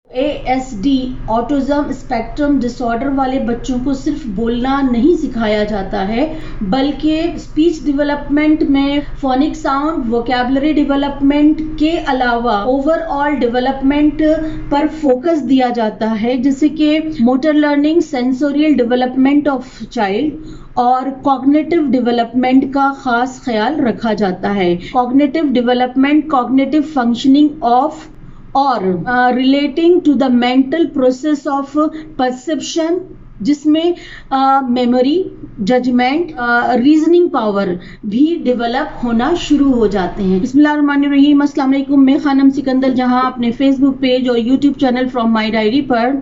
ASD autism spectrum disorder वाले बच्चों को सिर्फ बोलना नहीं सिखाया जाता है, बल्कि स्पीच डेवलपमेंट में फोनिक साउंड, वोकैबुलरी डेवलपमेंट के अलावा ओवरऑल डेवलपमेंट पर फोकस दिया जाता है, जैसे कि motor learning, sensorial development of child और कॉग्निटिव डेवलपमेंट का खास ख्याल रखा जाता है। Cognitive development, cognitive functioning of or relating to the mental process of perception, जिसमें मेमोरी, जजमेंट, रीजनिंग पावर भी डेवलप होना शुरू हो जाते हैं। बिस्मिल्लाहिर्रहमानिर्रहीम, अस्सलाम वालेकुम। मैं खानम सिकंदर जहां अपने फेसबुक पेज और YouTube channel from my diary पर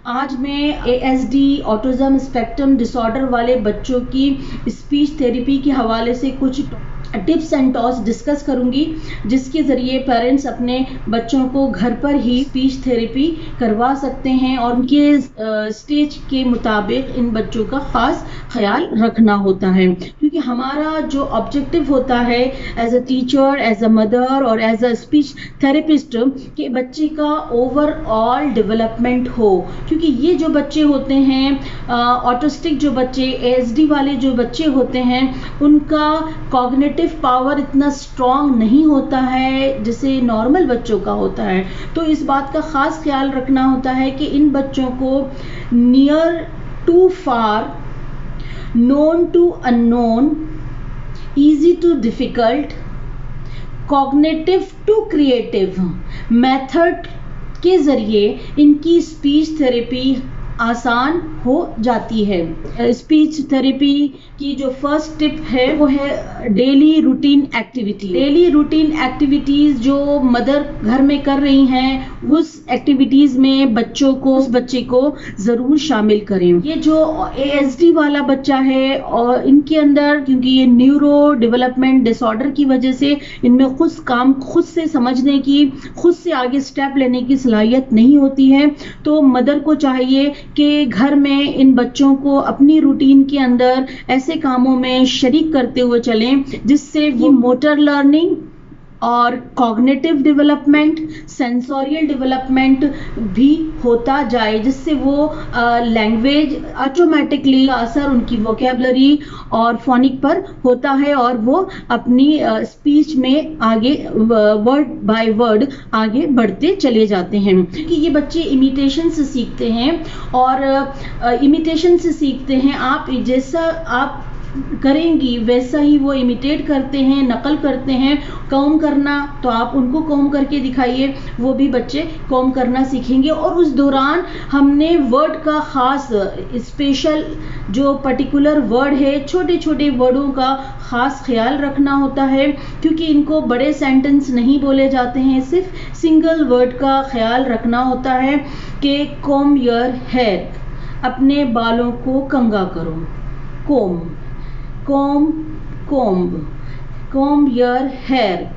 आज मैं ASD ऑटिज्म स्पेक्ट्रम डिसऑर्डर वाले बच्चों की स्पीच थेरेपी के हवाले से कुछ टिप्स एंड टॉस डिस्कस करूंगी, जिसके ज़रिए पेरेंट्स अपने बच्चों को घर पर ही स्पीच थेरेपी करवा सकते हैं और उनके स्टेज के मुताबिक इन बच्चों का ख़ास ख्याल रखना होता है, क्योंकि हमारा जो ऑब्जेक्टिव होता है as a teacher, as a mother और एज अ स्पीच थेरेपिस्ट कि बच्चे का ओवरऑल डेवलपमेंट हो। क्योंकि ये जो बच्चे होते हैं ऑटिस्टिक, जो बच्चे ASD वाले जो बच्चे होते हैं, उनका कॉग्निटिव पावर इतना स्ट्रॉन्ग नहीं होता है जैसे नॉर्मल बच्चों का होता है। तो इस बात का खास ख्याल रखना होता है कि इन बच्चों को near to far, known to unknown, easy to difficult, cognitive to creative method के जरिए इनकी स्पीच थेरेपी आसान हो जाती है। स्पीच थेरेपी की जो फर्स्ट टिप है वो है daily routine activity. Daily routine activities जो मदर घर में कर रही हैं, उस एक्टिविटीज में उस बच्चे को जरूर शामिल करें। ये जो ASD वाला बच्चा है और इनके अंदर, क्योंकि ये न्यूरो डेवलपमेंट डिसऑर्डर की वजह से इनमें खुद से समझने की, खुद से आगे स्टेप लेने की सलाहियत नहीं होती है, तो मदर को चाहिए कि घर में इन बच्चों को अपनी रूटीन के अंदर ऐसे कामों में शरीक करते हुए चलें जिससे वो मोटर लर्निंग और कॉग्निटिव डेवलपमेंट, सेंसोरियल डेवलपमेंट भी होता जाए, जिससे वो लैंग्वेज ऑटोमेटिकली का असर उनकी वोकैबुलरी और फोनिक पर होता है और वो अपनी स्पीच में आगे वर्ड बाय वर्ड आगे बढ़ते चले जाते हैं। क्योंकि ये बच्चे इमिटेशन से सीखते हैं और इमिटेशन से सीखते हैं, आप जैसा आप करेंगी वैसा ही वो इमिटेट करते हैं, नकल करते हैं। कॉम करना तो आप उनको कॉम करके दिखाइए, वो भी बच्चे कॉम करना सीखेंगे। और उस दौरान हमने वर्ड का खास स्पेशल जो पर्टिकुलर वर्ड है, छोटे छोटे वर्डों का खास ख्याल रखना होता है, क्योंकि इनको बड़े सेंटेंस नहीं बोले जाते हैं, सिर्फ सिंगल वर्ड का ख्याल रखना होता है कि कॉम योर हेयर, अपने बालों को कंघा करो, कॉम, कॉम योर हेयर,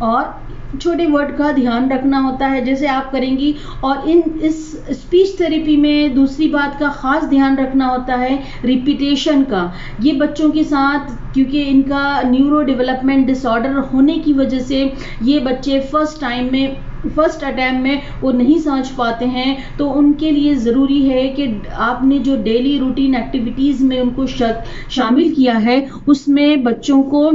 और छोटे वर्ड का ध्यान रखना होता है जैसे आप करेंगी। और इस स्पीच थेरेपी में दूसरी बात का खास ध्यान रखना होता है रिपीटेशन का। ये बच्चों के साथ, क्योंकि इनका न्यूरो डेवलपमेंट डिसऑर्डर होने की वजह से ये बच्चे फर्स्ट अटैम्प्ट में वो नहीं समझ पाते हैं, तो उनके लिए ज़रूरी है कि आपने जो डेली रूटीन एक्टिविटीज़ में उनको शामिल किया है, उसमें बच्चों को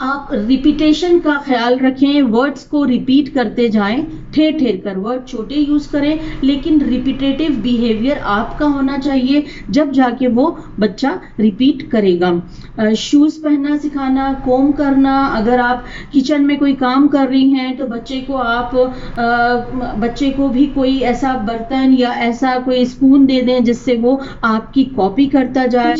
आप रिपीटेशन का ख्याल रखें, वर्ड्स को रिपीट करते जाएं, ठेर कर वर्ड छोटे यूज़ करें, लेकिन रिपीटेटिव बिहेवियर आपका होना चाहिए, जब जाके वो बच्चा रिपीट करेगा। शूज़ पहनना सिखाना, कॉम करना, अगर आप किचन में कोई काम कर रही हैं तो बच्चे को भी कोई ऐसा बर्तन या ऐसा कोई स्पून दे दें जिससे वो आपकी कॉपी करता जाए।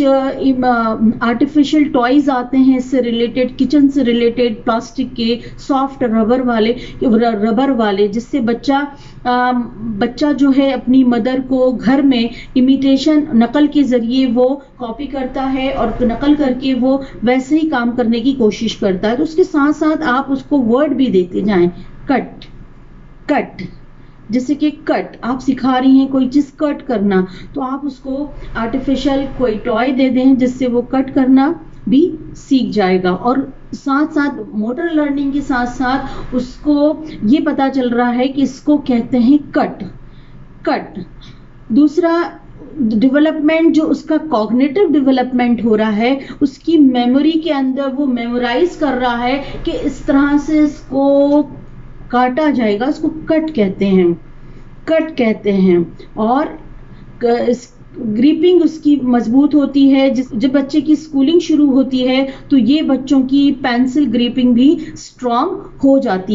आर्टिफिशियल टॉयज आते हैं इससे रिलेटेड, किचन से रिलेटेड, प्लास्टिक के, सॉफ्ट रबर वाले, जिससे बच्चा जो है अपनी मदर को घर में इमिटेशन, नकल के जरिए वो कॉपी करता है और नकल करके वो वैसे ही काम करने की कोशिश करता है। तो उसके साथ साथ आप उसको वर्ड भी देते जाएं, कट, जैसे कि कट आप सिखा रही हैं कोई चीज़ कट करना, तो आप उसको आर्टिफिशियल कोई टॉय दे दें जिससे वो कट करना भी सीख जाएगा। और साथ साथ मोटर लर्निंग के साथ साथ उसको ये पता चल रहा है कि इसको कहते हैं कट, कट। दूसरा डेवलपमेंट, जो उसका कॉग्निटिव डेवलपमेंट हो रहा है, उसकी मेमोरी के अंदर वो मेमोराइज कर रहा है कि इस तरह से इसको काटा जाएगा, इसको कट कहते हैं, कट कहते हैं। और ग्रिपिंग उसकी मजबूत होती है। जब बच्चे की स्कूलिंग शुरू होती है तो ये बच्चों की पेंसिल ग्रिपिंग भी स्ट्रांग हो जाती है।